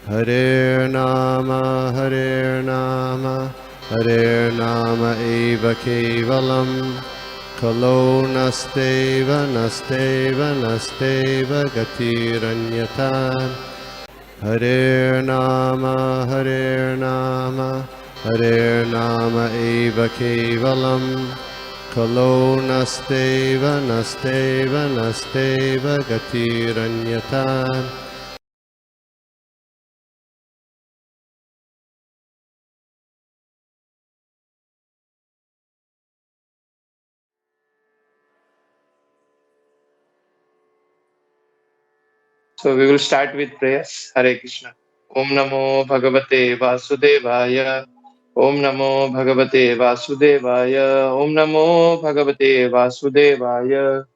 Hare Nama Hare Nama eva kevalam Kalo nasteva nasteva nasteva gatiranyata Hare Nama Hare Nama eva kevalam Kalo nasteva nasteva nasteva gatiranyata So we will start with prayers. Hare Krishna. Om Namo Bhagavate Vasudevaya. Om Namo Bhagavate Vasudevaya. Om Namo Bhagavate Vasudevaya.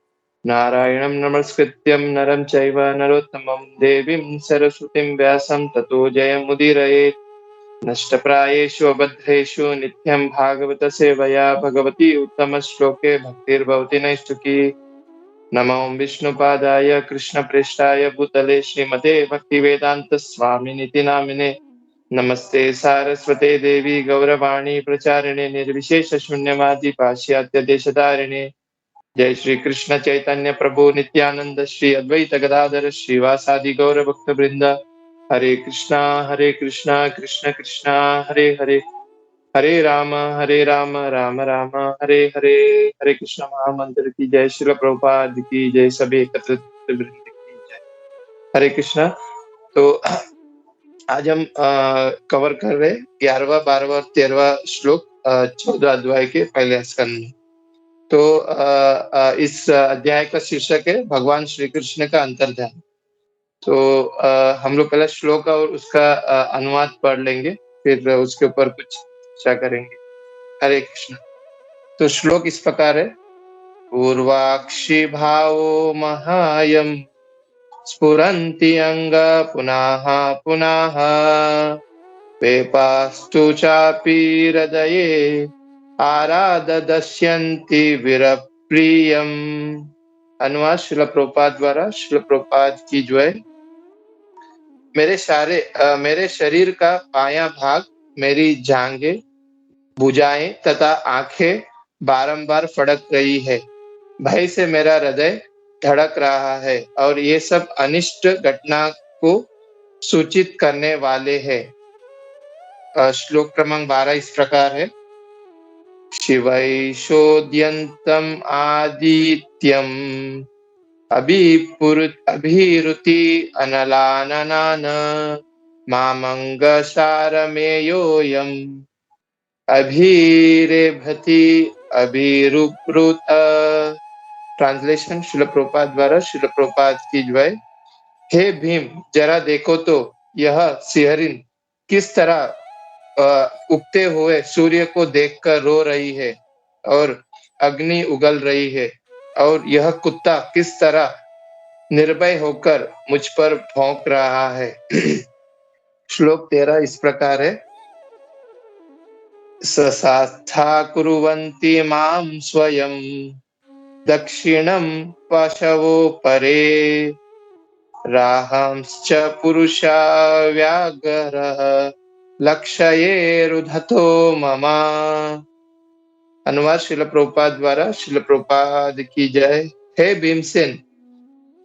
Narayanam Namaskrityam Naram Chaiva Narottamam Devim Saraswatim Vyasam Tato Jayamudiraye. Nashtaprayeshu Abhadreshu Nityam Bhagavata Sevaya Bhagavati Uttama Shloke Bhaktir Bhavati Naishtuki. नमो विष्णुपादाय कृष्णप्रेष्ठाय भूतले श्रीमते भक्तिवेदांत स्वामिनिति नामिने नमस्ते सारस्वते देवी गौरवाणी प्रचारिणे निर्विशेष शून्यवादी पाश्चात्य देशधारिणे जय श्री कृष्ण चैतन्य प्रभु नित्यानंद श्री अद्वैत गदाधर श्रीवासादि गौर भक्त वृंद हरे कृष्णा कृष्ण कृष्णा हरे हरे हरे राम राम राम हरे हरे। हरे कृष्ण महामंत्र की जय, श्रील प्रभुपाद की जय, सभी एकत्रित वृंद की जय। हरे कृष्णा। तो आज हम कवर कर रहे 11वां 12वां और 13वां श्लोक 14 अध्याय के पहले स्कंद में। तो इस अध्याय का शीर्षक है भगवान श्री कृष्ण का अंतर्ध्यान। तो हम लोग पहला श्लोक और उसका अनुवाद पढ़ लेंगे, फिर उसके ऊपर कुछ चर्चा करेंगे। हरे कृष्ण। तो श्लोक इस प्रकार है। पूर्वाक्षि भावो महायम स्फुरन्ति अंग पुनः पुनः वेपास्तु चापि हृदये आराधदस्यन्ति विरप्रियम्। अनुवाद श्रील प्रभुपाद द्वारा। श्रील प्रभुपाद की जय। मेरे शरीर का बायां भाग, मेरी जांघें, भुजाएं तथा आंखें बारंबार फड़क रही है। भय से मेरा हृदय धड़क रहा है और ये सब अनिष्ट घटना को सूचित करने वाले हैं। श्लोक क्रमांक 12 इस प्रकार है। शिवैषोद्यन्तम् आदित्यम् अभिरुति अनलाननान मामंगसारमेयोऽयम् अभिरेभति अभिरुप्रुत। ट्रांसलेशन श्रील प्रभुपाद द्वारा। श्रील प्रभुपाद की जय। हे भीम, जरा देखो तो यह सिहरिन किस तरह उगते हुए सूर्य को देखकर रो रही है और अग्नि उगल रही है, और यह कुत्ता किस तरह निर्भय होकर मुझ पर भौंक रहा है। श्लोक 13 इस प्रकार है। ससास्था कुर्वन्ति मां स्वयं दक्षिणं पशवो परे राहंश्च पुरुषा व्याघ्रः लक्षयेरुधतो मम। अनुवाद श्रील प्रभुपाद द्वारा। श्रील प्रभुपाद की जय। हे भीमसेन,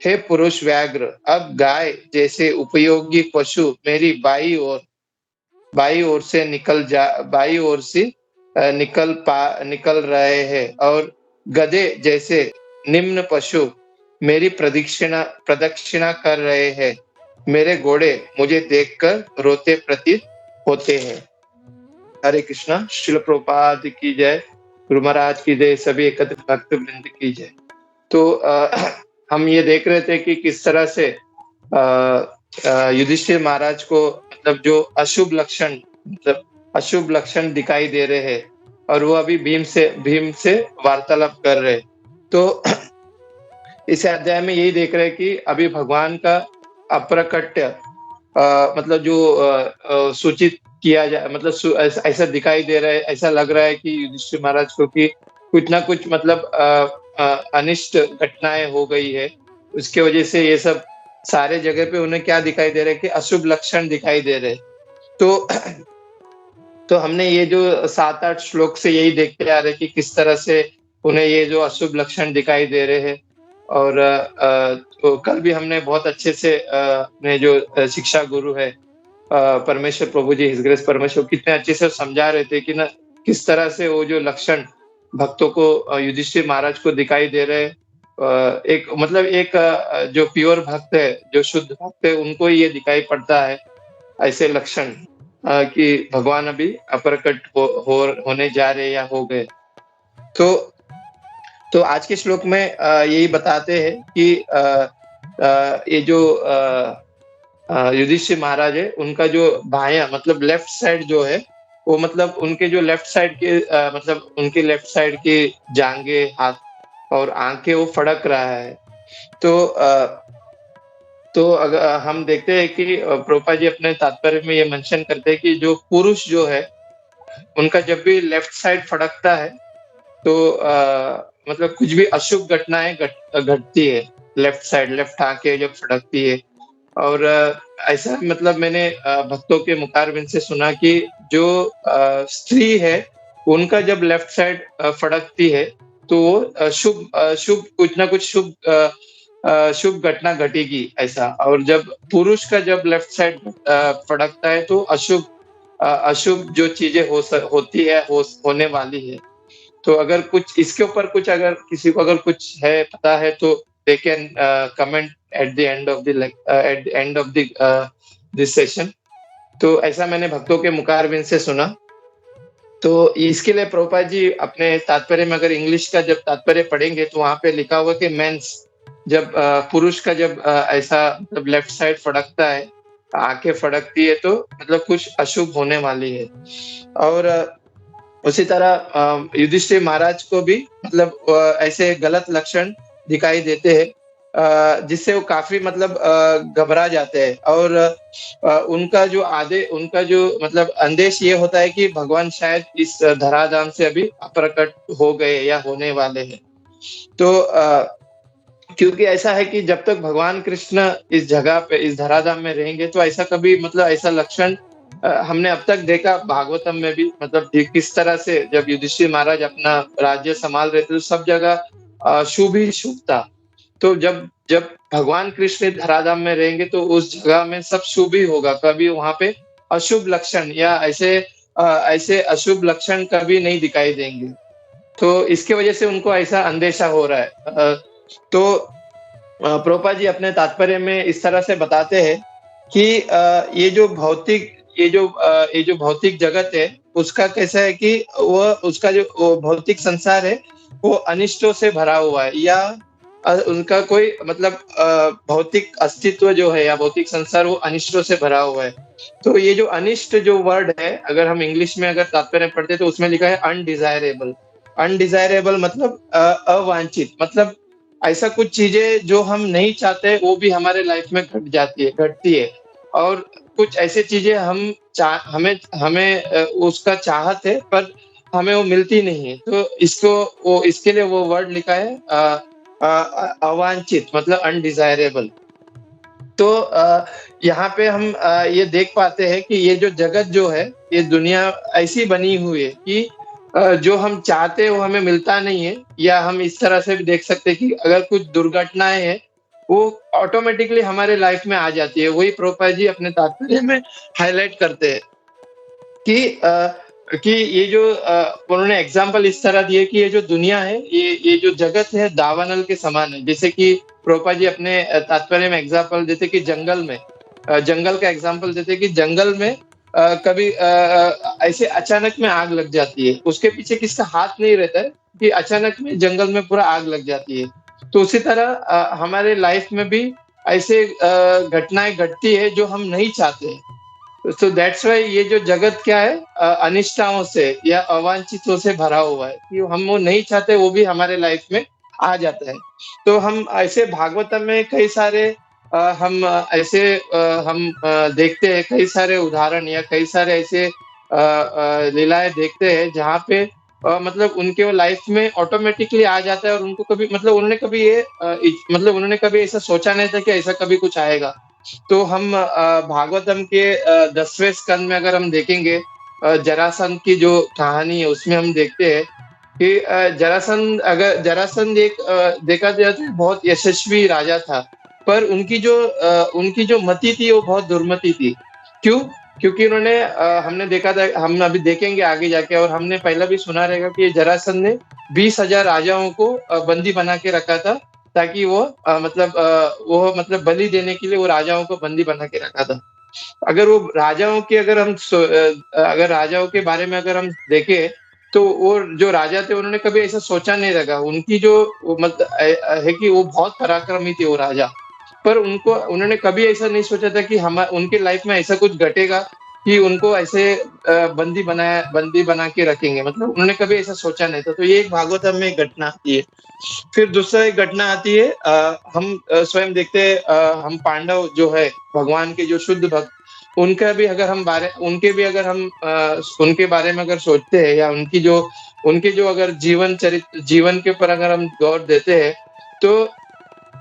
हे पुरुष व्याघ्र, अब गाय जैसे उपयोगी पशु मेरी बाई ओर से निकल रहे हैं, और गधे जैसे निम्न पशु मेरी प्रदक्षिणा कर रहे हैं। मेरे घोड़े मुझे देखकर रोते प्रतीत होते हैं। हरे कृष्णा। श्रील प्रभुपाद की जय। गुरु महाराज की जय। सभी एकत्रित भक्त वृंद की जय। तो हम ये देख रहे थे कि किस तरह से युधिष्ठिर महाराज को मतलब जो अशुभ लक्षण दिखाई दे रहे हैं, और वो अभी भीम से वार्तालाप कर रहे। तो इस अध्याय में यही देख रहे हैं कि अभी भगवान का अप्रकट्य मतलब जो सूचित किया जाए, मतलब ऐसा दिखाई दे रहा है, ऐसा लग रहा है कि युधिष्ठिर महाराज को कि कुछ ना कुछ मतलब अनिष्ट घटनाएं हो गई है, उसके वजह से ये सब सारे जगह पे उन्हें क्या दिखाई दे रहा है कि अशुभ लक्षण दिखाई दे रहे हैं। तो तो हमने ये जो 7-8 श्लोक से यही देखते आ रहे हैं कि किस तरह से उन्हें ये जो अशुभ लक्षण दिखाई दे रहे हैं। और तो कल भी हमने बहुत अच्छे से अपने जो शिक्षा गुरु है परमेश्वर प्रभु जी हिज ग्रेस परमेश्वर कितने अच्छे से समझा रहे थे कि ना किस तरह से वो जो लक्षण भक्तों को युधिष्ठिर महाराज को दिखाई दे रहे हैं। एक मतलब एक जो प्योर भक्त है, जो शुद्ध भक्त है, उनको ये दिखाई पड़ता है ऐसे लक्षण कि भगवान अभी अप्रकट होने जा रहे या हो गए। तो तो आज के श्लोक में यही बताते हैं कि ये जो युधिष्ठिर महाराज है, उनका जो बायां मतलब लेफ्ट साइड जो है, वो मतलब उनके जो लेफ्ट साइड के मतलब उनके लेफ्ट साइड की जांघें, हाथ और आंखें वो फड़क रहा है। तो तो अगर हम देखते हैं कि प्रभुपाद जी अपने तात्पर्य में ये मेंशन करते हैं कि जो पुरुष जो है, उनका जब भी लेफ्ट साइड फड़कता है तो मतलब कुछ भी अशुभ घटनाएं घटती है। लेफ्ट साइड, लेफ्ट आंखें जब फड़कती है। और ऐसा मतलब मैंने भक्तों के मुखारबिन से सुना कि जो स्त्री है, उनका जब लेफ्ट साइड फड़कती है तो वो शुभ कुछ ना कुछ शुभ घटना घटेगी ऐसा। और जब पुरुष का जब लेफ्ट साइड फड़कता है तो अशुभ जो चीजें होती है, होने वाली है। तो अगर कुछ इसके ऊपर कुछ अगर किसी को अगर कुछ है पता है तो they can comment at the end of the at the end of the this session. तो ऐसा मैंने भक्तों के मुखारबिन से सुना। तो इसके लिए प्रभुपाद जी अपने तात्पर्य में अगर इंग्लिश का जब तात्पर्य पढ़ेंगे तो वहां पे लिखा हुआ कि मेंस जब पुरुष का जब ऐसा मतलब लेफ्ट साइड फड़कता है, आंखें फड़कती है, तो मतलब कुछ अशुभ होने वाली है। और उसी तरह युधिष्ठिर महाराज को भी मतलब ऐसे गलत लक्षण दिखाई देते हैं जिससे वो काफी मतलब घबरा जाते हैं। और उनका जो मतलब अंदेश ये होता है कि भगवान शायद इस धराधाम से अभी अप्रकट हो गए या होने वाले हैं। तो क्योंकि ऐसा है कि जब तक भगवान कृष्ण इस जगह पे इस धराधाम में रहेंगे तो ऐसा कभी मतलब ऐसा लक्षण हमने अब तक देखा भागवतम में भी मतलब किस तरह से जब युधिष्ठिर महाराज अपना राज्य संभाल रहे थे तो सब जगह शुभ ही शुभ था। तो जब जब भगवान कृष्ण धराधाम में रहेंगे तो उस जगह में सब शुभ ही होगा, कभी वहां पे अशुभ लक्षण या ऐसे अशुभ लक्षण कभी नहीं दिखाई देंगे। तो इसके वजह से उनको ऐसा अंदेशा हो रहा है। तो प्रभुपाद जी अपने तात्पर्य में इस तरह से बताते हैं कि ये जो भौतिक जगत है उसका कैसा है कि उसका जो वो भौतिक संसार है वो अनिष्टों से भरा हुआ है, या उनका कोई मतलब भौतिक अस्तित्व जो है या भौतिक संसार वो अनिष्टों से भरा हुआ है। तो ये जो अनिष्ट जो वर्ड है, अगर हम इंग्लिश में अगर तात्पर्य पढ़ते हैं तो उसमें लिखा है अनडिजायरेबल। अनडिजायरेबल मतलब अवांछित, मतलब ऐसा कुछ चीजें जो हम नहीं चाहते वो भी हमारे लाइफ में घटती है। और कुछ ऐसी चीजें हमें हमें उसका चाहत है पर हमें वो मिलती नहीं है। तो इसके लिए वो वर्ड लिखा है अवांछित मतलब अनडिजायरेबल। तो यहाँ पे हम ये देख पाते हैं कि ये जो जगत जो है, ये दुनिया ऐसी बनी हुई है कि जो हम चाहते हैं वो हमें मिलता नहीं है। या हम इस तरह से भी देख सकते हैं कि अगर कुछ दुर्घटनाएं हैं वो ऑटोमेटिकली हमारे लाइफ में आ जाती है। वही प्रभुपाद जी अपने तात्पर्य में हाईलाइट करते हैं कि ये जो उन्होंने एग्जाम्पल इस तरह दिए कि ये जो दुनिया है, ये जो जगत है दावानल के समान है। जैसे कि प्रोपा जी अपने तात्पर्य में एग्जाम्पल देते कि जंगल का एग्जाम्पल देते कि जंगल में कभी ऐसे अचानक में आग लग जाती है, उसके पीछे किसका हाथ नहीं रहता है कि अचानक में जंगल में पूरा आग लग जाती है। तो उसी तरह हमारे लाइफ में भी ऐसे घटनाएं घटती है जो हम नहीं चाहते हैं। सो दैट्स वाई ये जो जगत क्या है अनिष्टाओं से या अवांछितों से भरा हुआ है कि हम वो नहीं चाहते वो भी हमारे लाइफ में आ जाता है। तो हम ऐसे भागवतम में कई सारे हम देखते हैं कई सारे उदाहरण या कई सारे ऐसे लीलाएं देखते हैं जहाँ पे मतलब उनके वो लाइफ में ऑटोमेटिकली आ जाता है और उनको कभी मतलब उन्होंने कभी ये मतलब उन्होंने कभी ऐसा सोचा नहीं था कि ऐसा कभी कुछ आएगा। तो हम भागवतम के 10वें स्कंद में अगर हम देखेंगे जरासंध की जो कहानी है उसमें हम देखते हैं कि जरासंध एक देखा जाए तो बहुत यशस्वी राजा था। पर उनकी जो मति थी वो बहुत दुर्मति थी। क्यों? क्योंकि उन्होंने हमने देखा था हम अभी देखेंगे आगे जाके और हमने पहले भी सुना रहेगा कि जरासंध ने 20,000 राजाओं को बंदी बना के रखा था ताकि वो मतलब बलि देने के लिए वो राजाओं को बंदी बना के रखा था। अगर वो राजाओं की अगर राजाओं के बारे में अगर हम देखें, तो वो जो राजा थे उन्होंने कभी ऐसा सोचा नहीं रखा। उनकी जो है कि वो बहुत पराक्रमी थे वो राजा। पर उनको उन्होंने कभी ऐसा नहीं सोचा था कि हम उनके लाइफ में ऐसा कुछ घटेगा कि उनको ऐसे बंदी बना के रखेंगे। मतलब उन्होंने कभी ऐसा सोचा नहीं था। तो ये एक भागवतम में एक घटना आती है। फिर दूसरा एक घटना आती है हम स्वयं देखते हैं हम पांडव जो है भगवान के जो शुद्ध भक्त उनके भी अगर हम उनके बारे में अगर सोचते हैं या उनके जो अगर जीवन के ऊपर अगर हम गौर देते हैं तो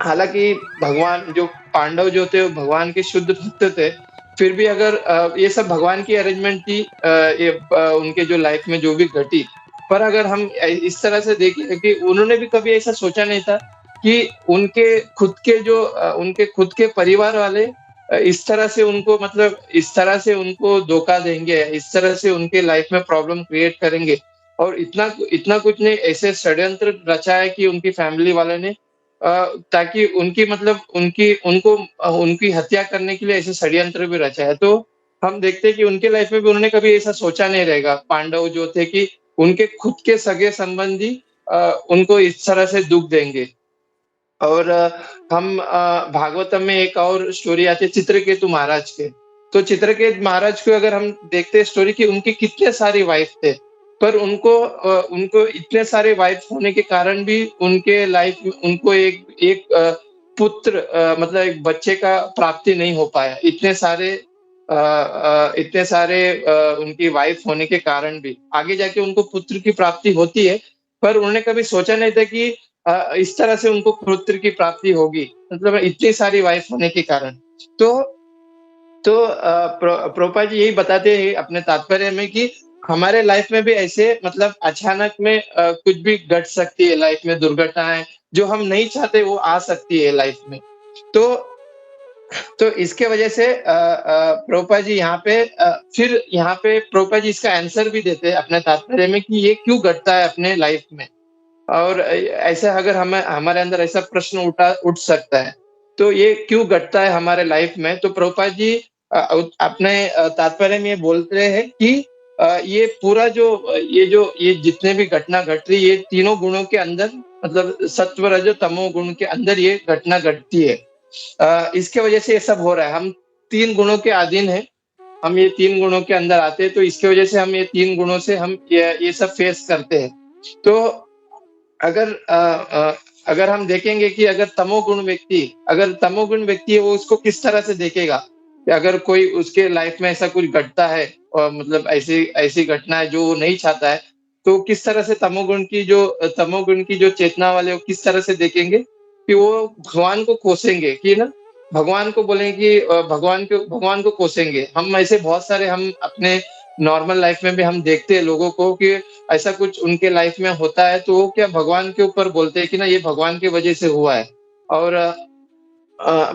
हालाँकि भगवान जो पांडव जो थे वो भगवान के शुद्ध भक्त थे। फिर भी अगर ये सब भगवान की अरेंजमेंट थी उनके जो लाइफ में जो भी घटी। पर अगर हम इस तरह से देखें कि उन्होंने भी कभी ऐसा सोचा नहीं था कि उनके खुद के परिवार वाले इस तरह से उनको धोखा देंगे, इस तरह से उनके लाइफ में प्रॉब्लम क्रिएट करेंगे। और इतना इतना कुछ नहीं ऐसे षड्यंत्र रचा है कि उनकी फैमिली वाले ने ताकि उनकी हत्या करने के लिए ऐसे षड्यंत्र भी रचा है। तो हम देखते हैं कि उनके लाइफ में भी उन्होंने कभी ऐसा सोचा नहीं रहेगा, पांडव जो थे कि उनके खुद के सगे-संबंधी उनको इस तरह से दुःख देंगे। और भागवतम में एक और स्टोरी आती है चित्रकेतु महाराज के। तो चित्रकेत महाराज को अगर हम देखते हैं स्टोरी कि उनके कितने सारे वाइफ थे, पर उनको इतने सारे वाइफ होने के कारण भी उनके लाइफ में उनको एक एक पुत्र मतलब एक बच्चे का प्राप्ति नहीं हो पाया। इतने सारे उनकी वाइफ होने के कारण भी। आगे जाके उनको पुत्र की प्राप्ति होती है, पर उन्होंने कभी सोचा नहीं था कि इस तरह से उनको पुत्र की प्राप्ति होगी, मतलब इतनी सारी वाइफ होने के कारण। तो प्रभुपाद जी यही बताते हैं अपने तात्पर्य में कि हमारे लाइफ में भी ऐसे मतलब अचानक में कुछ भी घट सकती है लाइफ में दुर्घटनाएँ, जो हम नहीं चाहते वो आ सकती है लाइफ में। तो इसके वजह से प्रभुपाद जी फिर यहाँ पे प्रभुपाद जी इसका आंसर भी देते हैं अपने तात्पर्य में कि ये क्यों घटता है अपने लाइफ में। और ऐसा अगर हमारे अंदर ऐसा प्रश्न उठ सकता है, तो ये क्यों घटता है हमारे लाइफ में? तो प्रभुपाद जी अपने तात्पर्य में ये बोलते हैं कि ये पूरा ये जितने भी घटना घट रही है, ये तीनों गुणों के अंदर मतलब सत्व, रजो, तमो गुण के अंदर ये घटना घटती है। इसके वजह से ये सब हो रहा है। हम 3 गुणों के अधीन हैं। हम ये 3 गुणों के अंदर आते हैं, तो इसकी वजह से हम ये 3 गुणों से हम ये सब फेस करते हैं। तो अगर अगर हम देखेंगे कि अगर तमोगुण व्यक्ति है वो उसको किस तरह से देखेगा कि अगर कोई उसके लाइफ में ऐसा कुछ घटता है और मतलब ऐसी ऐसी घटना है जो वो नहीं चाहता है, तो किस तरह से तमोगुण की जो चेतना वाले वो किस तरह से देखेंगे कि वो भगवान को कोसेंगे कि ना भगवान को बोलेंगे कि भगवान को कोसेंगे। हम ऐसे बहुत सारे हम अपने नॉर्मल लाइफ में भी हम देखते हैं लोगों को कि ऐसा कुछ उनके लाइफ में होता है तो वो क्या भगवान के ऊपर बोलते हैं कि ना ये भगवान की वजह से हुआ है और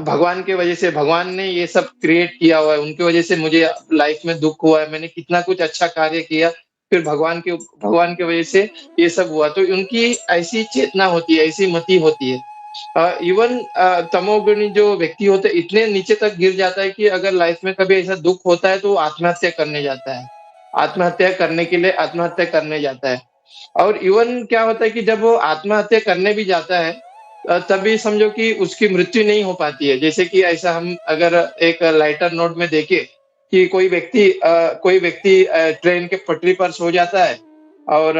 भगवान की वजह से भगवान ने ये सब क्रिएट किया हुआ है, उनकी वजह से मुझे लाइफ में दुःख हुआ है, मैंने कितना कुछ अच्छा कार्य किया, फिर भगवान की वजह से ये सब हुआ। तो उनकी ऐसी चेतना होती है, ऐसी मति होती है। इवन तमोगुणी जो व्यक्ति होते हैं इतने नीचे तक गिर जाता है कि अगर लाइफ में कभी ऐसा दुःख होता है तो वो आत्महत्या करने जाता है। आत्महत्या करने जाता है। और इवन क्या होता है कि जब वो आत्महत्या करने भी जाता है तभी समझो कि उसकी मृत्यु नहीं हो पाती है। जैसे कि ऐसा हम अगर एक लाइटर नोट में देखें कि कोई व्यक्ति ट्रेन के पटरी पर सो जाता है और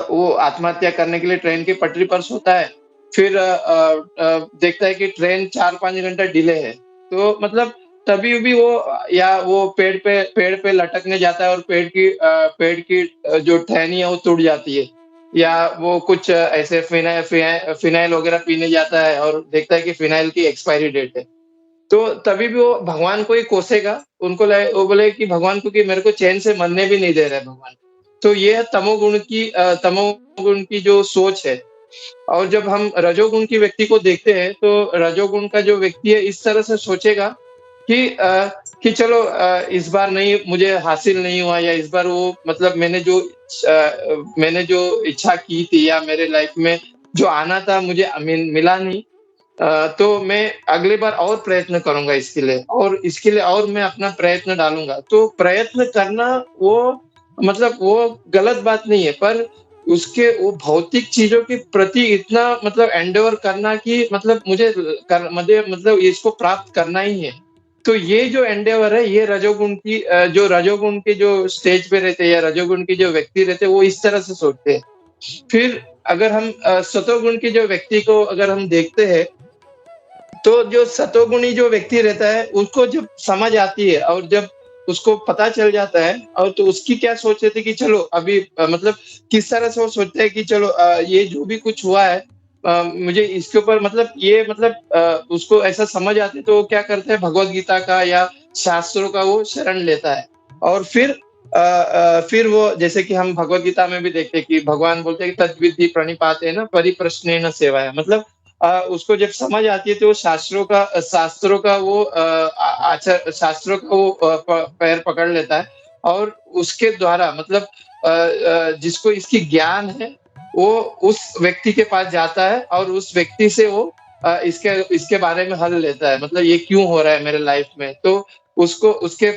वो आत्महत्या करने के लिए ट्रेन की पटरी पर सोता है। फिर देखता है कि ट्रेन 4-5 घंटा डिले है। तो मतलब तभी भी वो या वो पेड़ पे लटकने जाता है और पेड़ की जो टहनी है वो टूट जाती है। या वो कुछ ऐसे फ़िनाइल वग़ैरह पीने जाता है और देखता है कि फ़िनाइल की एक्सपायरी डेट है। तो तभी भी वो भगवान को ही कोसेगा, वो बोले कि भगवान क्योंकि मेरे को चैन से मरने भी नहीं दे रहे भगवान। तो ये है तमोगुण की जो सोच है। और जब हम रजोगुण की व्यक्ति को देखते हैं, तो रजोगुण का जो व्यक्ति है इस तरह से सोचेगा कि चलो इस बार नहीं मुझे हासिल नहीं हुआ या इस बार वो मतलब मैंने जो इच्छा की थी या मेरे लाइफ में जो आना था मुझे मिला नहीं। तो मैं अगली बार और प्रयत्न करूँगा इसके लिए और मैं अपना प्रयत्न डालूँगा। तो प्रयत्न करना वो मतलब वो गलत बात नहीं है, पर उसके वो भौतिक चीज़ों के प्रति इतना मतलब एंडेवर करना कि मतलब मुझे मतलब इसको प्राप्त करना ही है। तो ये जो एंडेवर है, ये जो रजोगुण के जो स्टेज पे रहते हैं या रजोगुण के जो व्यक्ति रहते हैं, वो इस तरह से सोचते हैं। फिर अगर हम सतोगुण के जो व्यक्ति को अगर हम देखते हैं, तो जो सतोगुणी जो व्यक्ति रहता है, उसको जब समझ आती है और जब उसको पता चल जाता है और तो उसकी क्या सोच रहती है कि चलो अभी मतलब किस तरह से वो सोचता है कि चलो ये जो भी कुछ हुआ है मुझे इसके ऊपर मतलब उसको ऐसा समझ आती है तो वो क्या करते हैं भगवत गीता का या शास्त्रों का वो शरण लेता है। और फिर वो जैसे कि हम भगवत गीता में भी देखते हैं कि भगवान बोलते हैं कि तद्विद्धि प्रणिपातेन परिप्रश्नेन सेवाया मतलब उसको जब समझ आती है तो शास्त्रों का वो पैर पकड़ लेता है और उसके द्वारा मतलब जिसको इसकी ज्ञान है वो उस व्यक्ति के पास जाता है और उस व्यक्ति से वो इसके बारे में हल लेता है मतलब ये क्यों हो रहा है मेरे लाइफ में तो उसके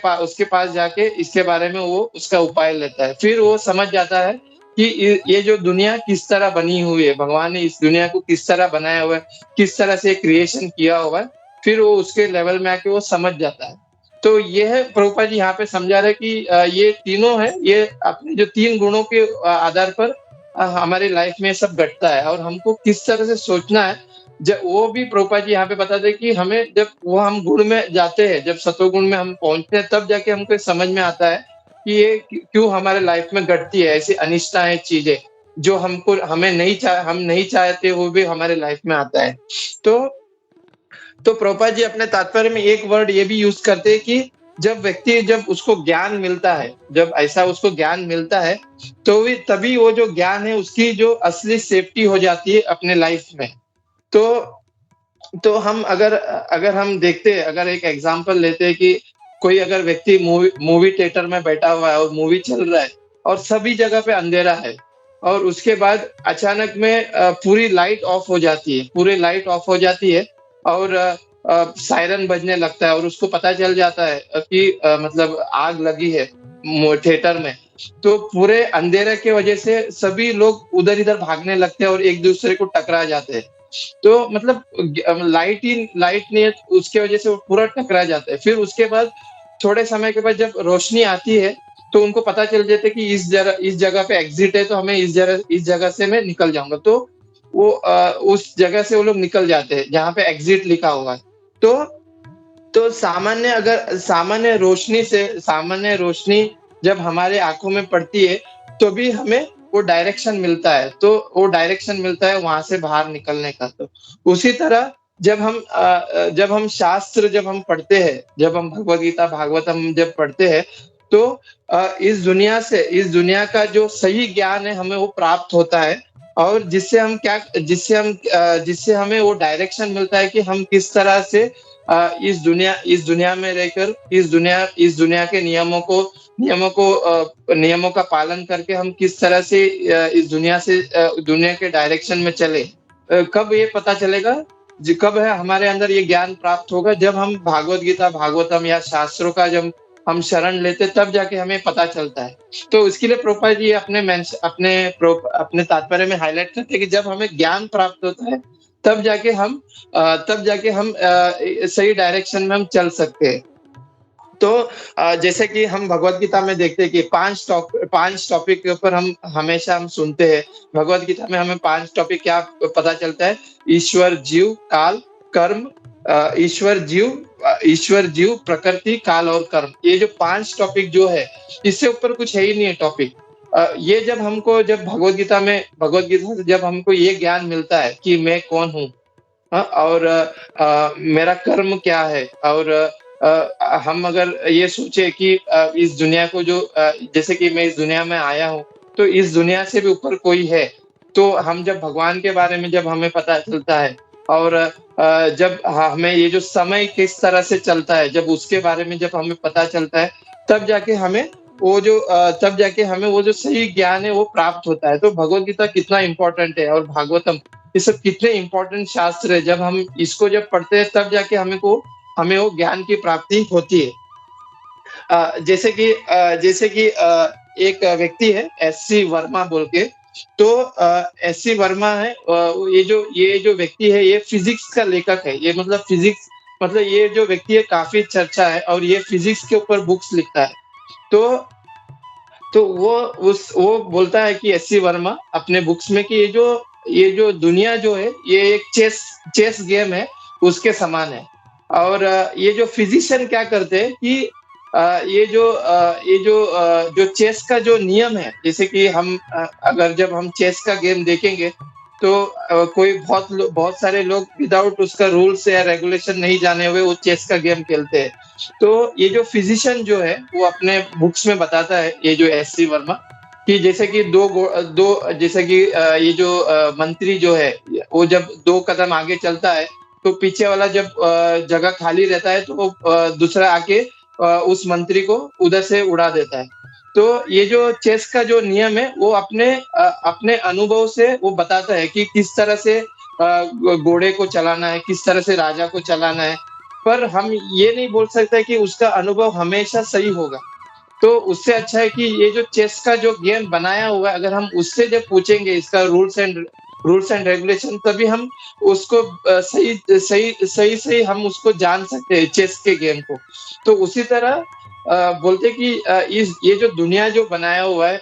पास जाके इसके बारे में वो उसका उपाय लेता है फिर वो समझ जाता है कि ये जो दुनिया किस तरह बनी हुई है, भगवान ने इस दुनिया को किस तरह बनाया हुआ है, किस तरह से क्रिएशन किया हुआ है, फिर वो उसके लेवल में आके वो समझ जाता है। तो ये है प्रभुपाद जी यहाँ पे समझा रहे हैं कि ये तीनों है, ये अपने जो 3 गुणों के आधार पर हमारी लाइफ में सब घटता है और हमको किस तरह से सोचना है, जब वो भी प्रभुपाद जी यहाँ पे बताते हैं कि हमें जब वो हम गुण में जाते हैं, जब सतोगुण में हम पहुँचते हैं, तब जाके हमको समझ में आता है कि ये क्यों हमारे लाइफ में घटती है ऐसी अनिष्टाएँ चीज़ें, जो हम नहीं चाहते हुए भी हमारे लाइफ में आता है। तो प्रभुपाद जी अपने तात्पर्य में एक वर्ड ये भी यूज़ करते हैं कि जब उसको ज्ञान मिलता है, जब ऐसा उसको ज्ञान मिलता है, तभी वो जो ज्ञान है उसकी जो असली सेफ्टी हो जाती है अपने लाइफ में। तो हम अगर हम देखते हैं, अगर एक एग्ज़ाम्पल लेते हैं कि कोई अगर व्यक्ति मूवी थिएटर में बैठा हुआ है और मूवी चल रहा है और सभी जगह पे अंधेरा है और उसके बाद अचानक में पूरी लाइट ऑफ हो जाती है, पूरी लाइट ऑफ हो जाती है और सायरन बजने लगता है और उसको पता चल जाता है कि मतलब आग लगी है थिएटर में। तो पूरे अंधेरे की वजह से सभी लोग उधर-इधर भागने लगते हैं और एक-दूसरे को टकरा जाते हैं। तो मतलब लाइट नहीं है तो उसकी वजह से वो पूरा टकरा जाता है। फिर उसके बाद थोड़े समय के बाद जब रोशनी आती है, तो उनको पता चल जाता है कि इस जगह पे एग्ज़िट है तो हमें इस जगह से मैं निकल जाऊँगा। तो वो उस जगह से वो लोग निकल जाते हैं, जहाँ पे एग्ज़िट लिखा होगा। तो सामान्य रोशनी जब हमारे आँखों में पड़ती है, तो भी हमें वो डायरेक्शन मिलता है। तो वो डायरेक्शन मिलता है वहाँ से बाहर निकलने का। तो उसी तरह जब हम पढ़ते हैं, जब हम भगवद गीता, भागवतम जब पढ़ते हैं, तो इस दुनिया का जो सही ज्ञान है, हमें वो प्राप्त होता है और जिससे हमें वो डायरेक्शन मिलता है कि हम किस तरह से इस दुनिया में रहकर इस दुनिया के नियमों का पालन करके हम किस तरह से दुनिया के डायरेक्शन में चले। कब ये पता चलेगा? कब है हमारे अंदर ये ज्ञान प्राप्त होगा जब हम भागवत गीता, भागवतम या शास्त्रों का जब हम शरण लेते तब जाके हमें पता चलता है। तो इसके लिए प्रभुपाद जी अपने तात्पर्य में हाइलाइट करते हैं कि जब हमें ज्ञान प्राप्त होता है, तब जाके हम सही डायरेक्शन में हम चल सकते हैं। तो जैसे कि हम भगवत गीता में देखते हैं कि 5 टॉपिक के ऊपर हम हमेशा सुनते हैं। भगवत गीता में हमें 5 टॉपिक क्या पता चलता है? ईश्वर, जीव, काल, कर्म ईश्वर, जीव, प्रकृति, काल और कर्म, ये जो 5 टॉपिक जो है, इससे ऊपर कुछ है ही नहीं है टॉपिक। ये जब भगवत गीता से जब हमको ये ज्ञान मिलता है कि मैं कौन हूँ, हाँ, और मेरा कर्म क्या है, और हम अगर ये सोचे कि इस दुनिया को जैसे कि मैं इस दुनिया में आया हूँ, तो इस दुनिया से भी ऊपर कोई है। तो हम जब भगवान के बारे में जब हमें पता चलता है, और जब हमें ये जो समय किस तरह से चलता है, जब उसके बारे में जब हमें पता चलता है, तब जाके हमें वो जो सही ज्ञान है वो प्राप्त होता है। तो भगवत गीता कितना इम्पोर्टेंट है, और भागवतम, ये सब कितने इम्पोर्टेंट शास्त्र है। जब हम इसको जब पढ़ते हैं, तब जाके हमें वो ज्ञान की प्राप्ति होती है। जैसे कि एक व्यक्ति है एससी वर्मा बोल के। तो एससी वर्मा है, ये जो व्यक्ति है, ये फिजिक्स का लेखक है। ये मतलब फिजिक्स, मतलब ये जो व्यक्ति है काफी चर्चा है, और ये फिजिक्स के ऊपर बुक्स लिखता है। तो वो बोलता है कि एससी वर्मा अपने बुक्स में कि ये जो दुनिया जो है, ये एक चेस गेम है, उसके समान है। और ये जो फिजिशियन क्या करते हैं कि जो चेस का जो नियम है, जैसे कि अगर जब हम चेस का गेम देखेंगे, तो बहुत सारे लोग विदाउट उसका रूल्स या रेगुलेशन नहीं जाने हुए वो चेस का गेम खेलते हैं। तो ये जो फिजिशियन जो है, वो अपने बुक्स में बताता है, ये जो एससी वर्मा, कि जैसे कि जैसे कि ये जो मंत्री जो है, वो जब 2 कदम आगे चलता है, तो पीछे वाला जब जगह खाली रहता है, तो वो दूसरा आके उस मंत्री को उधर से उड़ा देता है। तो ये जो चेस का जो नियम है, वो अपने अनुभव से वो बताता है कि किस तरह से घोड़े को चलाना है, किस तरह से राजा को चलाना है। पर हम ये नहीं बोल सकते कि उसका अनुभव हमेशा सही होगा। तो उससे अच्छा है कि ये जो चेस का जो गेम बनाया हुआ है, अगर हम उससे जब पूछेंगे इसका रूल्स एंड रेगुलेशन, तभी हम उसको सही हम उसको जान सकते हैं, चेस के गेम को। तो उसी तरह बोलते हैं कि ये जो दुनिया जो बनाया हुआ है,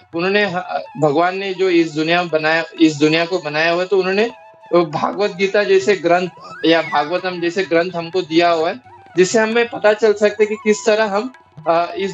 भगवान ने जो इस दुनिया को बनाया हुआ है, तो उन्होंने भागवत गीता जैसे ग्रंथ या भागवतम जैसे ग्रंथ हमको दिया हुआ है, जिससे हमें पता चल सकता है कि किस तरह हम ये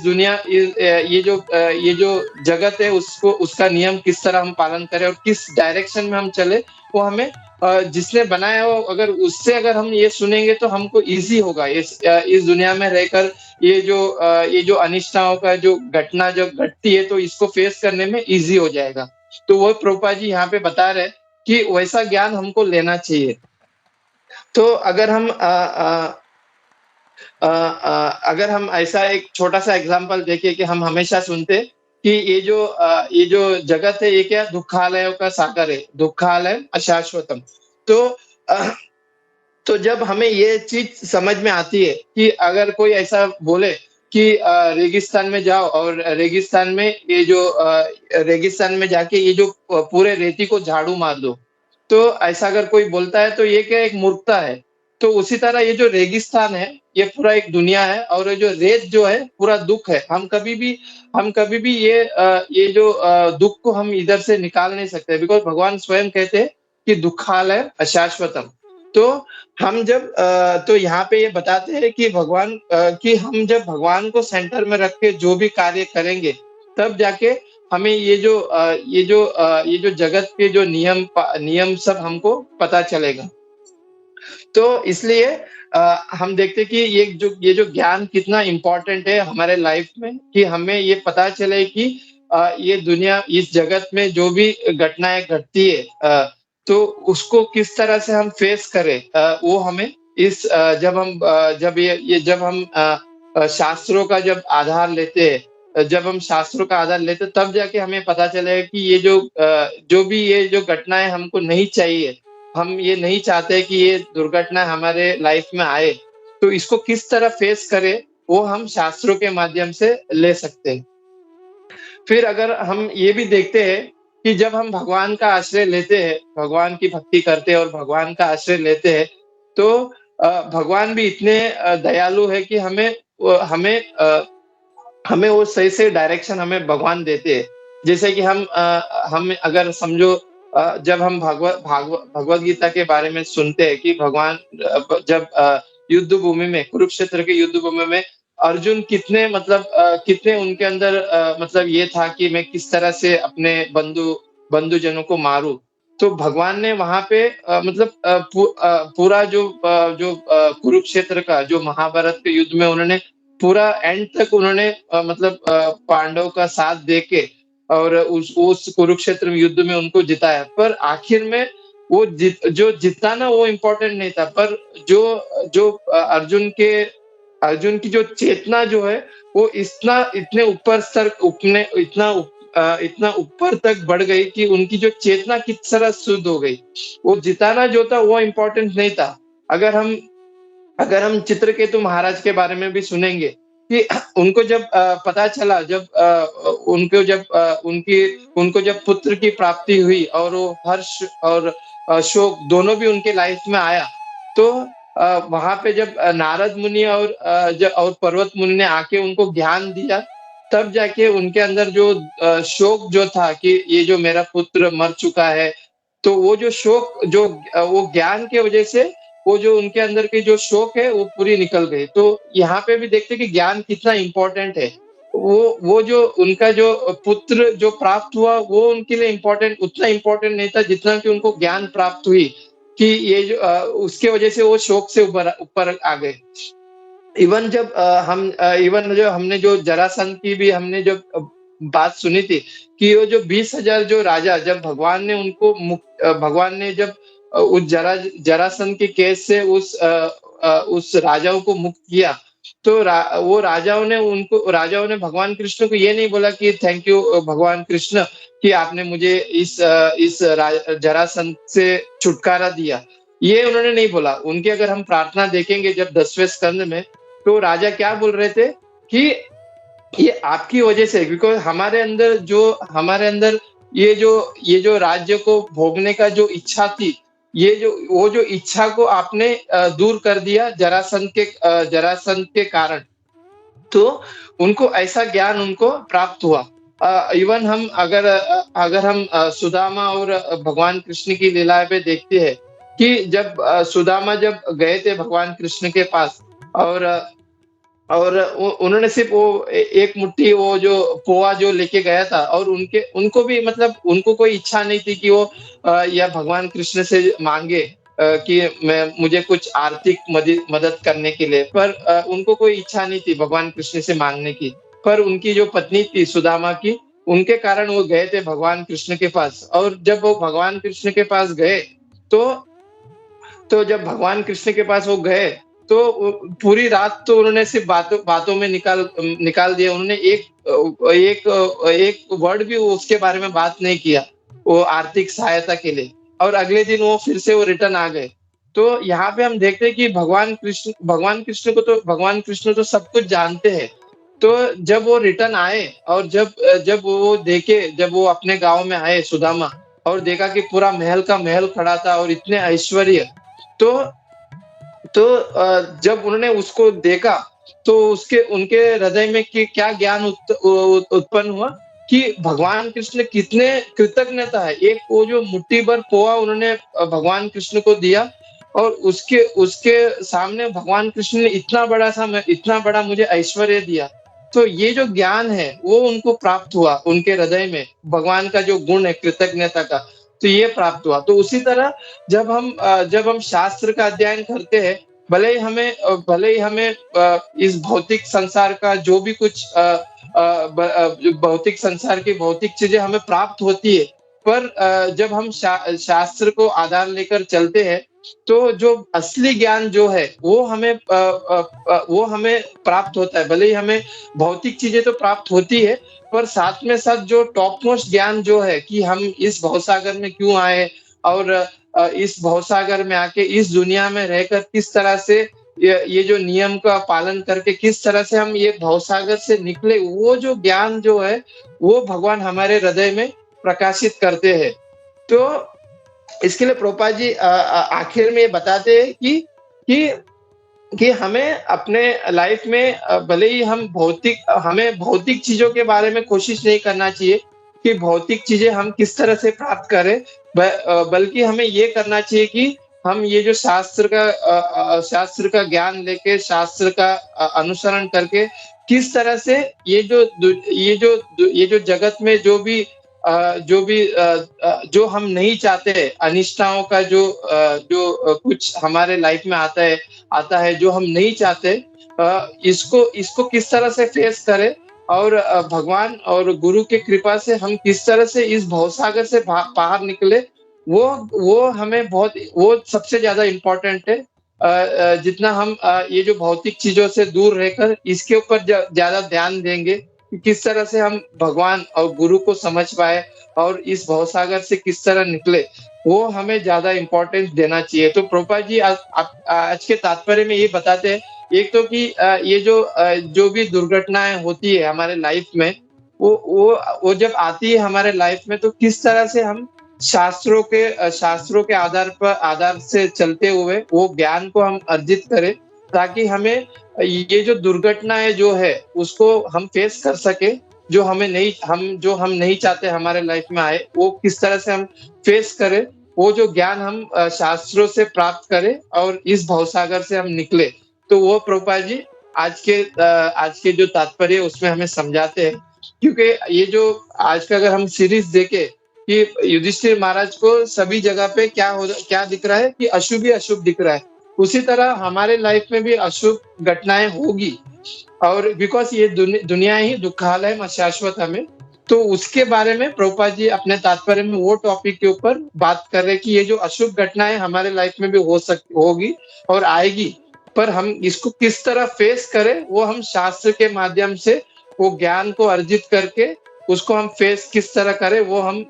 जो जगत है, उसको उसका नियम किस तरह हम पालन करें, और किस डायरेक्शन में हम चले, वो हमें जिसने बनाया हो, अगर हम ये सुनेंगे, तो हमको इजी होगा इस दुनिया में रहकर ये जो अनिष्टताओं का जो घटना जब घटती है, तो इसको फेस करने में इजी हो जाएगा। तो वो प्रभुपाद जी यहाँ पे बता रहे हैं कि वैसा ज्ञान हमको लेना चाहिए। तो अगर हम ऐसा एक छोटा-सा एग्ज़ाम्पल देखें, कि हम हमेशा सुनते हैं कि ये जो जगत है, ये क्या दुःखालयों का सागर है, दुःखालयम् अशाश्वतम्। तो अ, तो जब हमें ये चीज़ समझ में आती है कि अगर कोई ऐसा बोले कि रेगिस्तान में जाओ, और रेगिस्तान में जाके ये जो पूरे रेती को झाड़ू मार दो। तो ऐसा अगर कोई बोलता है, तो ये क्या एक मूर्खता है। तो उसी तरह ये जो रेगिस्तान है, ये पूरा एक दुनिया है, और ये जो रेत जो है, पूरा दुःख है। हम कभी भी ये जो दुःख को हम इधर से निकाल नहीं सकते, बिकॉज़ भगवान स्वयं कहते हैं कि दुःखालयम् अशाश्वतम्। तो तो यहाँ पे ये बताते हैं कि कि हम जब भगवान को सेंटर में रख के जो भी कार्य करेंगे, तब जाके हमें ये जो जगत के जो नियम सब हमको पता चलेगा। तो इसलिए हम देखते हैं कि ये जो ज्ञान कितना इम्पोर्टेंट है हमारे लाइफ में, कि हमें ये पता चले कि ये दुनिया, इस जगत में जो भी घटनाएँ घटती है, तो उसको किस तरह से हम फेस करें, वो हमें जब हम शास्त्रों का जब आधार लेते हैं, जब हम शास्त्रों का आधार लेते हैं, तब जाके हमें पता चलेगा कि ये जो घटनाएँ हमको नहीं चाहिए, हम ये नहीं चाहते कि ये दुर्घटना हमारे लाइफ में आए, तो इसको किस तरह फेस करें, वो हम शास्त्रों के माध्यम से ले सकते हैं। फिर अगर हम ये भी देखते हैं कि जब हम भगवान का आश्रय लेते हैं, भगवान की भक्ति करते हैं और भगवान का आश्रय लेते हैं, तो भगवान भी इतने दयालु है कि हमें वो सही-सही डायरेक्शन हमें भगवान देते हैं। जैसे कि हम अगर समझो, जब हम भगवत गीता के बारे में सुनते हैं कि भगवान युद्ध भूमि में, कुरुक्षेत्र के युद्ध भूमि में अर्जुन कितने मतलब कितने उनके अंदर मतलब ये था कि मैं किस तरह से अपने बंधुजनों को मारूँ। तो भगवान ने वहाँ पे मतलब पूरा जो कुरुक्षेत्र का जो महाभारत के युद्ध में उन्होंने पूरा एंड तक उन्होंने मतलब पांडवों का साथ देके और उस कुरुक्षेत्र युद्ध में उनको जिताया। पर आखिर में वो जितना ना वो इम्पोर्टेंट नहीं था, पर जो जो अर्जुन की जो चेतना जो है वो इतने ऊपर स्तर उपने इतना ऊपर तक बढ़ गई कि उनकी जो चेतना किस तरह शुद्ध हो गई। वो जिताना जो था वो इम्पोर्टेंट नहीं था। अगर हम अगर हम चित्रकेतु महाराज के बारे में भी सुनेंगे कि उनको जब पता चला जब उनको जब पुत्र की प्राप्ति हुई और वो हर्ष और शोक दोनों भी उनके लाइफ में आया, तो वहाँ पे जब नारद मुनि और पर्वत मुनि ने आके उनको ज्ञान दिया, तब जाके उनके अंदर जो शोक जो था कि ये जो मेरा पुत्र मर चुका है, तो वो जो शोक वो ज्ञान की वजह से वो जो उनके अंदर की जो शोक है वो पूरी निकल गई। तो यहाँ पे भी देखते हैं कि ज्ञान कितना इम्पोर्टेंट है। वो जो उनका जो पुत्र जो प्राप्त हुआ वो उनके लिए उतना इम्पोर्टेंट नहीं था जितना कि उनको ज्ञान प्राप्त हुई कि ये जो उसके वजह से वो शोक से ऊपर आ गए। इवन जो हमने जो जरासंध की भी हमने जो बात सुनी थी कि वो जो 20,000 जो राजा जब भगवान ने जब उस जरासंध के केस से उस राजाओं को मुक्त किया, तो वो राजाओं ने भगवान कृष्ण को ये नहीं बोला कि थैंक यू भगवान कृष्ण कि आपने मुझे इस जरासंध से छुटकारा दिया। ये उन्होंने नहीं बोला। उनकी अगर हम प्रार्थना देखेंगे जब 10वें स्कंद में, तो राजा क्या बोल रहे थे कि ये आपकी वजह से, बिकॉज़ हमारे अंदर ये जो राज्य को भोगने का जो इच्छा थी, वो जो इच्छा को आपने दूर कर दिया जरासंध के कारण। तो उनको ऐसा ज्ञान उनको प्राप्त हुआ। इवन अगर हम सुदामा और भगवान कृष्ण की लीला पे देखते हैं कि जब सुदामा जब गए थे भगवान कृष्ण के पास और उन्होंने सिर्फ एक मुट्ठी वो जो पोहा जो लेके गया था और उनको भी मतलब उनको कोई इच्छा नहीं थी कि वो या भगवान कृष्ण से मांगे कि मुझे कुछ आर्थिक मदद करने के लिए, पर उनको कोई इच्छा नहीं थी भगवान कृष्ण से मांगने की। पर उनकी जो पत्नी थी सुदामा की, उनके कारण वो गए थे भगवान कृष्ण के पास। और जब वो भगवान कृष्ण के पास गए, तो जब भगवान कृष्ण के पास वो गए, तो पूरी रात तो उन्होंने सिर्फ बातों में निकाल दिया। उन्होंने एक वर्ड भी उसके बारे में बात नहीं किया वो आर्थिक सहायता के लिए। और अगले दिन वो फिर से वो रिटर्न आ गए। तो यहाँ पे हम देखते हैं कि भगवान कृष्ण तो सब कुछ जानते हैं। तो जब वो रिटर्न आए और जब वो अपने गांव में आए सुदामा, और देखा कि पूरा महल का महल खड़ा था और इतने ऐश्वर्य, तो जब उन्होंने उसको देखा, तो उसके उनके हृदय में कि क्या ज्ञान उत्पन्न हुआ कि भगवान कृष्ण कितने कृतज्ञता है। एक वो जो मुट्ठी भर पोहा उन्होंने भगवान कृष्ण को दिया, और उसके उसके सामने भगवान कृष्ण ने इतना बड़ा मुझे ऐश्वर्य दिया। तो ये जो ज्ञान है वो उनको प्राप्त हुआ उनके हृदय में, भगवान का जो गुण है कृतज्ञता का, तो ये प्राप्त हुआ। तो उसी तरह जब हम शास्त्र का अध्ययन करते हैं, भले ही हमें इस भौतिक संसार का जो भी कुछ भौतिक संसार की भौतिक चीजें हमें प्राप्त होती है, पर जब हम शास्त्र को आधार लेकर चलते हैं, तो जो असली ज्ञान जो है वो हमें प्राप्त होता है। भले ही हमें भौतिक चीजें तो प्राप्त होती है, पर साथ में साथ जो टॉप मोस्ट ज्ञान जो है कि हम इस भवसागर में क्यों आए, और इस भवसागर में आके इस दुनिया में रहकर किस तरह से ये जो नियम का पालन करके किस तरह से हम ये भवसागर से निकले, वो जो ज्ञान जो है वो भगवान हमारे हृदय में प्रकाशित करते हैं। तो इसके लिए प्रभुपाद जी आखिर में ये बताते हैं कि हमें अपने लाइफ में भले ही हमें भौतिक चीजों के बारे में कोशिश नहीं करना चाहिए कि भौतिक चीजें हम किस तरह से प्राप्त करें, बल्कि हमें ये करना चाहिए कि हम ये जो शास्त्र का ज्ञान लेके शास्त्र का अनुसरण करके किस तरह से ये जो जगत में जो हम नहीं चाहते अनिष्टाओं का कुछ हमारे लाइफ में आता है जो हम नहीं चाहते, इसको इसको किस तरह से फेस करें और भगवान और गुरु की कृपा से हम किस तरह से इस भवसागर से बाहर निकले, वो वो हमें बहुत वो सबसे ज़्यादा इम्पोर्टेंट है। जितना हम ये जो भौतिक चीज़ों से दूर रहकर इसके ऊपर ज़्यादा ध्यान देंगे कि किस तरह से हम भगवान और गुरु को समझ पाएँ और इस भवसागर से किस तरह निकले, वो हमें ज़्यादा इम्पोर्टेंस देना चाहिए। तो प्रभुपाद जी आज के तात्पर्य में ये बताते हैं, एक तो कि जो भी दुर्घटनाएँ होती है हमारे लाइफ में, वो जब आती है हमारे लाइफ में तो किस तरह से हम शास्त्रों के आधार से चलते हुए वो ज्ञान को हम अर्जित करें, ताकि हमें ये जो दुर्घटनाएँ जो है उसको हम फेस कर सकें, जो हम नहीं चाहते हमारे लाइफ में आए, वो किस तरह से हम फेस करें, वो जो ज्ञान हम शास्त्रों से प्राप्त करें और इस भवसागर से हम निकले। तो वो प्रभुपाद जी आज के जो तात्पर्य है उसमें हमें समझाते हैं, क्योंकि ये जो आज का अगर हम सीरीज़ देखें कि युधिष्ठिर महाराज को सभी जगह पे क्या दिख रहा है कि अशुभ ही अशुभ दिख रहा है। उसी तरह हमारे लाइफ में भी अशुभ घटनाएँ होगी और बिकॉज़ ये दुनिया ही दुःखालयम अशाश्वतम् है। तो उसके बारे में प्रभुपाद जी अपने तात्पर्य में वो टॉपिक के ऊपर बात कर रहे हैं कि ये जो अशुभ घटनाएँ हमारे लाइफ में भी होगी और आएगी, पर हम इसको किस तरह फेस करें, वो हम शास्त्र के माध्यम से वो ज्ञान को अर्जित करके उसको हम फेस किस तरह करें, वो हम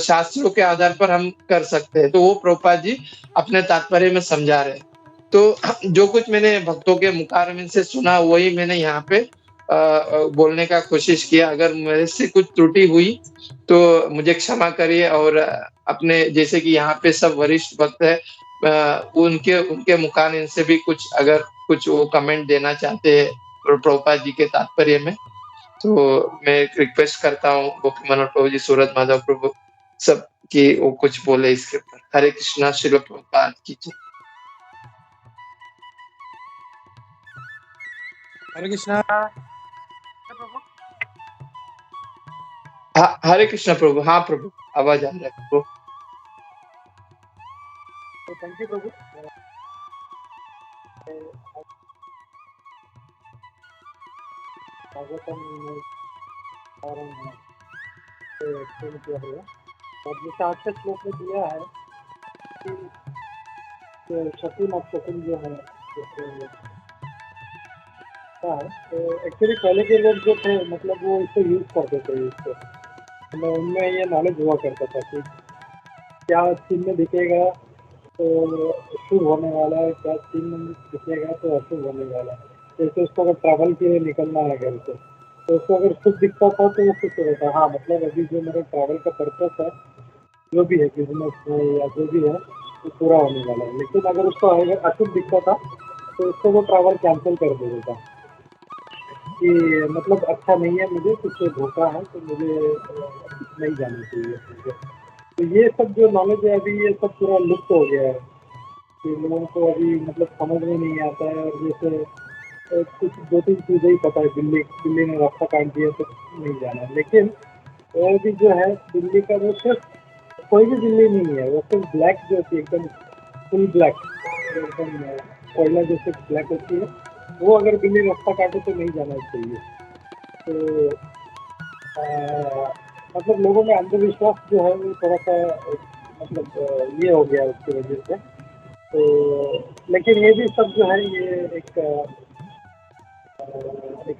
शास्त्रों के आधार पर हम कर सकते हैं। तो वो प्रभुपाद जी अपने तात्पर्य में समझा रहे हैं। तो जो कुछ मैंने भक्तों के मुखारविंद से सुना वही मैंने यहाँ पे बोलने का कोशिश किया। अगर मेरे से कुछ त्रुटि हुई तो मुझे क्षमा करिए और अपने जैसे कि यहाँ पे सब वरिष्ठ भक्त हैं, उनके उनके मुखारविंद से भी कुछ वो कमेंट देना चाहते हैं प्रभुपाद जी के तात्पर्य में, तो मैं रिक्वेस्ट करता हूँ गोपी मनोहर प्रभु जी, सूरज माधव प्रभु सब कि वो कुछ बोले इसके ऊपर। हरे कृष्णा, श्रील प्रभुपाद की जय। हरे कृष्णा हरे कृष्णा प्रभु। हाँ प्रभु, आवाज आ रहा है प्रभु। तो थैंक यू प्रभु। स्वागतम एक्सप्लेन किया गया और जैसे आज के श्लोक में दिया है कि शकुन और शकुन जो है तो एक्चुअली पहले के लोग जो थे मतलब वो इसको यूज करते थे इसको, तो उनमें ये नॉलेज हुआ करता था कि क्या चिन्ह दिखेगा तो शुभ होने वाला है, क्या चिन्ह दिखेगा तो अशुभ होने वाला है। जैसे उसको अगर ट्रैवल के लिए निकलना है घर से तो उसको अगर शुभ दिखता था तो वो खुश होता है, हाँ मतलब अभी जो मेरा ट्रैवल का पर्पस है जो भी है बिजनेस है या जो भी है वो पूरा होने वाला है। लेकिन अगर उसको अगर अशुभ दिखता था तो उसको वो ट्रैवल कैंसिल कर देता था कि मतलब अच्छा नहीं है, मुझे कुछ धोखा है तो मुझे नहीं जाना चाहिए। तो ये सब जो नॉलेज है अभी ये सब पूरा लुप्त हो गया है कि लोगों को अभी मतलब समझ में नहीं आता है। और जैसे कुछ 2-3 चीज़ें ही पता है, बिल्ली ने रास्ता काट दिया तो नहीं जाना है। लेकिन और भी जो है बिल्ली का वो सिर्फ कोई भी बिल्ली नहीं है, वो सिर्फ ब्लैक जो होती है एकदम फुल ब्लैक, एकदम कोयला जैसे ब्लैक होती है, वो अगर बिल्ली रास्ता काटे तो नहीं जाना चाहिए। तो मतलब लोगों में अंधविश्वास जो है वो थोड़ा सा मतलब ये हो गया उसकी वजह से। तो लेकिन ये भी सब जो है ये एक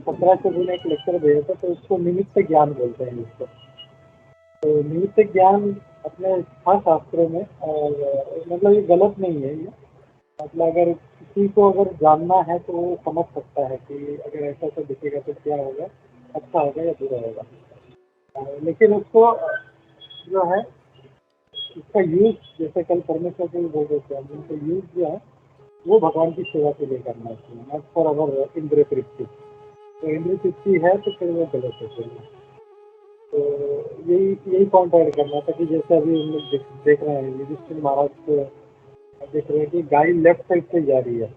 17 के दिन एक लेक्चर दिया था तो उसको निमित्त ज्ञान बोलते हैं इसको। तो निमित्त ज्ञान अपने था शास्त्रों में और मतलब ये गलत नहीं है ये, मतलब अगर किसी को अगर जानना है तो वो समझ सकता है कि अगर ऐसा ऐसा दिखेगा तो क्या होगा, अच्छा होगा या बुरा होगा। लेकिन उसको जो है इसका यूज जैसे कल परमेश्वर जी बोल रहे थे, उनको यूज जो है वो भगवान की सेवा के लिए करना चाहिए, नॉट फॉर अवर इंद्रिय तृप्ति। तो इंद्रिय तृप्ति है तो फिर वो गलत हो जाएगा। तो यही पॉइंट ऐड करना था कि जैसे अभी हम लोग देख रहे हैं युधिष्ठिर महाराज को आप देख रहे हैं कि गाय लेफ्ट साइड से जा रही है,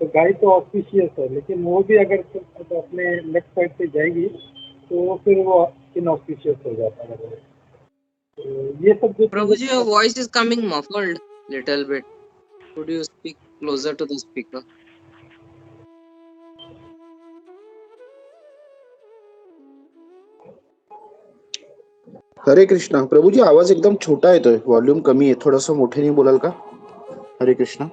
तो गाय तो ऑस्पिशियस है, लेकिन वो भी अगर तो अपने लेफ्ट साइड से जाएगी तो फिर वो इनऑस्पिशियस हो जाता है। तो ये सब जो Prabhuji, your चीज़ें voice is coming muffled little bit. Could you speak closer to the speaker? हरे कृष्णा. प्रभूजी आवाज एकदम छोटा येतोय, व्हॉल्यूम कमी आहे, थोडंसं मोठ्याने बोलाल का? हरे कृष्णा.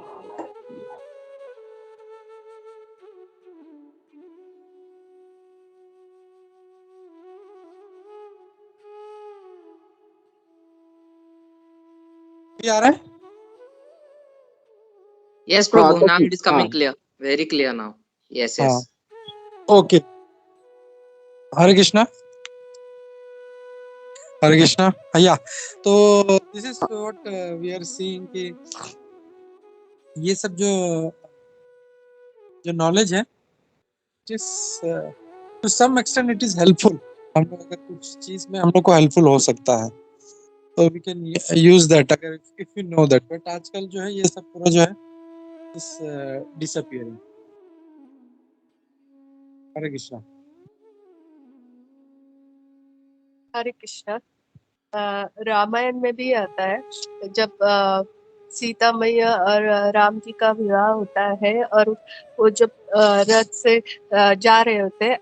भी आ रहा है? Yes, हाँ Prabhu. आता Now ठीक. it is हाँ coming clear. Very clear now. Yes, हाँ yes. ओके. हरे कृष्णा. हरे कृष्णा. भैया, तो this is what we are seeing कि ये सब जो जो नॉलेज है, जिस to some extent it is helpful. हम लोग अगर कुछ चीज में हम लोग को हेल्पफुल हो सकता है तो वी कैन यूज दैट, अगर if you know that. But आजकल जो है ये सब पूरा जो है इस डिसअपियरिंग. हरे कृष्णा. हरे कृष्णा. रामायण में भी आता है, जब सीता मैया और राम जी का विवाह होता है और वो जब रथ से जा रहे होते हैं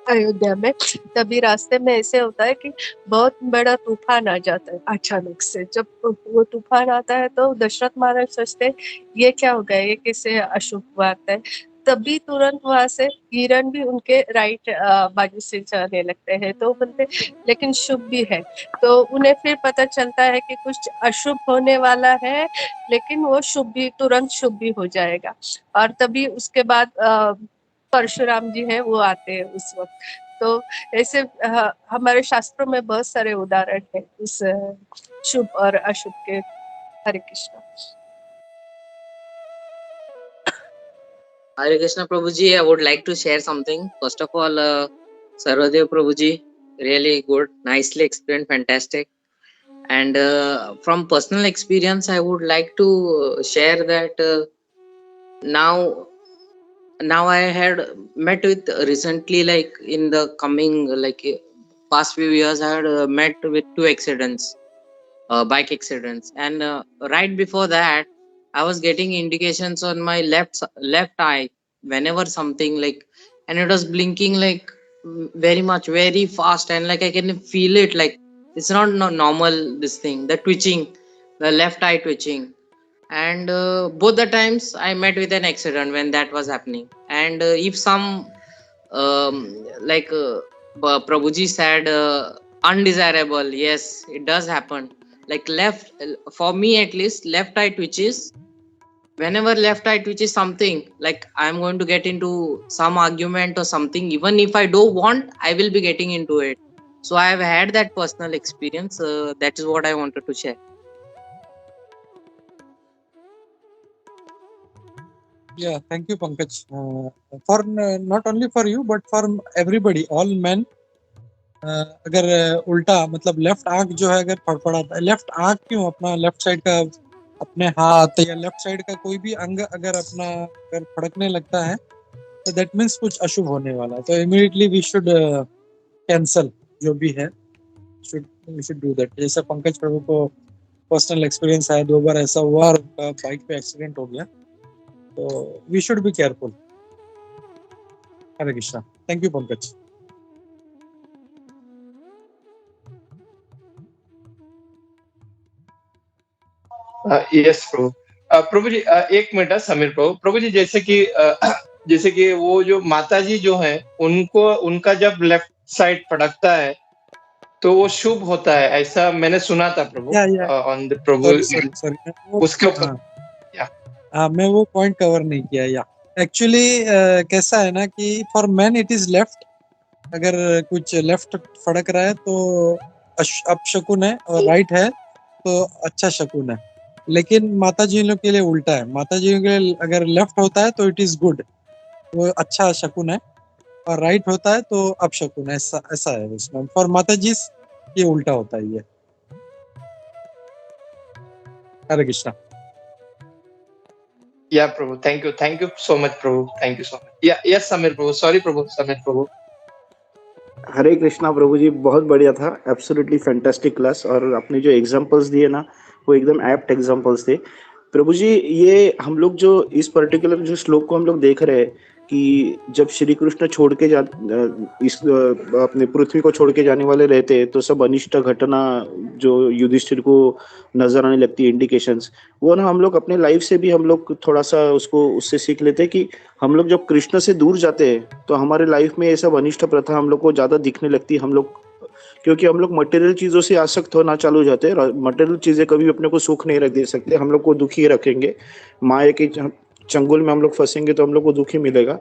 अयोध्या में, तभी रास्ते में ऐसे होता है कि बहुत बड़ा तूफान आ जाता है अचानक से. जब वो तूफान आता है तो दशरथ महाराज सोचते हैं ये क्या हो गया, ये कैसे अशुभ बात है. तभी तुरंत वहां से हिरण भी उनके राइट बाजू से जाने लगते हैं. तो बोलते लेकिन शुभ भी है. तो उन्हें फिर पता चलता है कि कुछ अशुभ होने वाला है, लेकिन वो शुभ भी तुरंत शुभ भी हो जाएगा. और तभी उसके बाद परशुराम जी है वो आते हैं उस वक्त. तो ऐसे हमारे शास्त्रों में बहुत सारे उदाहरण है उस शुभ और अशुभ के. हरे Krishna. Hare Krishna, Prabhuji. I would like to share something. First of all, Sarvadev Prabhuji, really good, nicely explained, fantastic. And from personal experience, I would like to share that now I had met with recently, like in the coming past few years, I had met with 2 accidents, bike accidents, and right before that I was getting indications on my left eye whenever something like, and it was blinking like very much, very fast, and like I can feel it, like it's not normal, this thing, the twitching, the left eye twitching. And both the times I met with an accident when that was happening. And if some like Prabhuji said, undesirable, yes, it does happen. Like left, for me at least, left eye twitches. Whenever left eye twitches something, like I'm going to get into some argument or something, even if I don't want, I will be getting into it. So I have had that personal experience. That is what I wanted to share. Yeah, thank you, Pankaj. For not only for you, but for everybody, all men. अगर उल्टा मतलब left आंख जो है अगर फड़फड़ाता है, left आंख क्यों, अपना लेफ्ट साइड का अपने हाथ या लेफ्ट साइड का कोई भी अंग अगर अपना अगर फड़कने लगता है तो दैट मीन्स कुछ अशुभ होने वाला है. तो इमीडिएटली वी शुड कैंसल जो भी है, वी शुड डू दैट. जैसे पंकज प्रभु को पर्सनल एक्सपीरियंस है, 2 बार ऐसा हुआ और उनका बाइक पे एक्सीडेंट हो गया. तो we should be careful. Hare Krishna. Thank you Pankaj. Yes प्रभु. प्रभु जी एक मिनट, समीर प्रभु. प्रभु जी जैसे कि वो जो माता जी जो है उनको, उनका जब लेफ्ट साइड फटकता है तो वो शुभ होता है, ऐसा मैंने सुना था प्रभु. या ऑन द प्रभु सॉरी उसके ऊपर. मैं वो पॉइंट कवर नहीं किया. या एक्चुअली कैसा है ना कि for man it is left. अगर कुछ लेफ्ट फड़क रहा है तो अपशकुन है, और राइट है तो अच्छा शकुन है. लेकिन माता जी लोग के लिए उल्टा है. माता जी के लिए अगर लेफ्ट होता है तो इट इज गुड, वो अच्छा शकुन है, और राइट होता है तो अपशकुन है. ऐसा है उसमें. फॉर माता जी ये उल्टा होता है. ये हरे Krishna. Yeah, Prabhu. Thank you so much, Prabhu. Thank you so much. Yeah, yes, Samir Prabhu. Sorry, Prabhu. Samir Prabhu. हरे कृष्णा प्रभु जी, बहुत बढ़िया था, एब्सोल्युटली फैंटास्टिक क्लास। और आपने जो एग्जांपल्स दिए ना, वो एकदम एप्ट एग्जांपल्स थे प्रभु जी। ये हम लोग जो इस पर्टिकुलर जो श्लोक को हम लोग देख रहे हैं कि जब श्री कृष्ण छोड़ के अपने पृथ्वी को छोड़ के जाने वाले रहते हैं, तो सब अनिष्ट घटना जो युधिष्ठिर को नजर आने लगती है, इंडिकेशंस, वो ना हम लोग अपने लाइफ से भी हम लोग थोड़ा सा उसको उससे सीख लेते हैं कि हम लोग जब कृष्ण से दूर जाते हैं तो हमारे लाइफ में ये सब अनिष्ट प्रथा हम लोग को ज्यादा दिखने लगती है। हम लोग, क्योंकि हम लोग मटेरियल चीजों से आसक्त होना चालू हो जाते हैं। मटेरियल चीजें कभी अपने को सुख नहीं रख दे सकते, हम लोग को दुखी ही रखेंगे। माया के चंगुल में हम लोग फंसेंगे तो हम लोग को दुखी मिलेगा।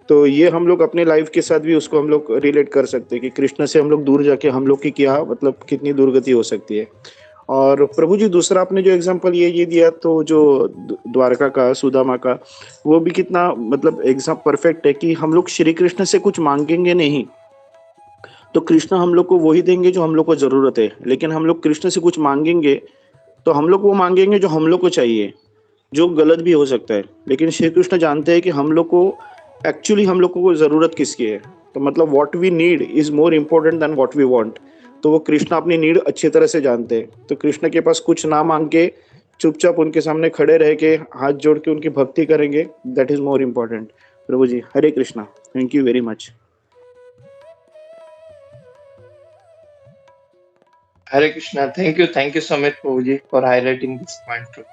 तो ये हम लोग अपने लाइफ के साथ भी उसको हम लोग रिलेट कर सकते हैं कि कृष्ण से हम लोग दूर जाके हम लोग की क्या मतलब कितनी दुर्गति हो सकती है। और प्रभु जी, दूसरा आपने जो एग्जांपल ये दिया, तो जो द्वारका का सुदामा का, वो भी कितना मतलब एग्जाम परफेक्ट है कि हम लोग श्री कृष्ण से कुछ मांगेंगे नहीं तो कृष्ण हम लोग को वही देंगे जो हम लोग को जरूरत है। लेकिन हम लोग कृष्ण से कुछ मांगेंगे तो हम लोग वो मांगेंगे जो हम लोग को चाहिए, जो गलत भी हो सकता है। लेकिन श्री कृष्ण जानते हैं कि हम लोग को एक्चुअली हम लोग को जरूरत किसकी है। तो मतलब what we need is more important than what we want. तो वो कृष्ण अपनी नीड अच्छी तरह से जानते हैं। तो कृष्ण के पास कुछ ना मांग के चुपचाप उनके सामने खड़े रह के हाथ जोड़ के उनकी भक्ति करेंगे, दैट इज मोर इम्पोर्टेंट। प्रभु जी, Hare Krishna, thank you very much. Hare Krishna. Thank you, Samir Prabhuji, for highlighting this point. Prabhu.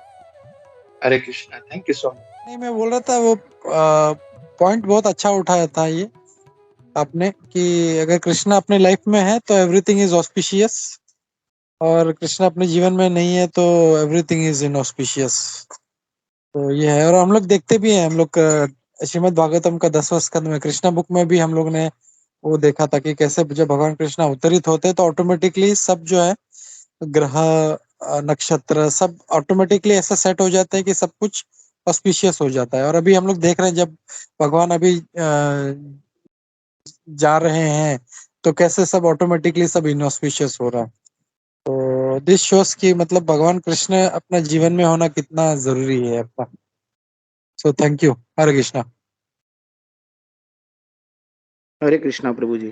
Hare Krishna. Thank you so much. नहीं, मैं बोल रहा था वो पॉइंट बहुत अच्छा उठाया था ये आपने कि अगर कृष्ण अपने लाइफ में है तो एवरीथिंग इज ऑस्पिशियस, और कृष्ण अपने जीवन में नहीं है तो एवरीथिंग इज इनऑस्पिशियस। तो ये है, और हम लोग देखते भी हैं। हम लोग श्रीमद् भागवतम का 10वां स्कंद में कृष्णा बुक में भी हम लोग ने वो देखा था कि कैसे जब भगवान कृष्ण अवतरित होते हैं तो ऑटोमेटिकली सब जो है ग्रह नक्षत्र सब ऑटोमेटिकली ऐसा सेट हो जाता है कि सब कुछ ऑस्पिशियस हो जाता है। और अभी हम लोग देख रहे हैं जब भगवान अभी जा रहे हैं तो कैसे सब ऑटोमेटिकली सब इनऑस्पिशियस हो रहा है। तो दिस शोस कि मतलब भगवान कृष्ण अपना जीवन में होना कितना जरूरी है अपना। So thank you. Hare Krishna. Hare Krishna प्रभु जी।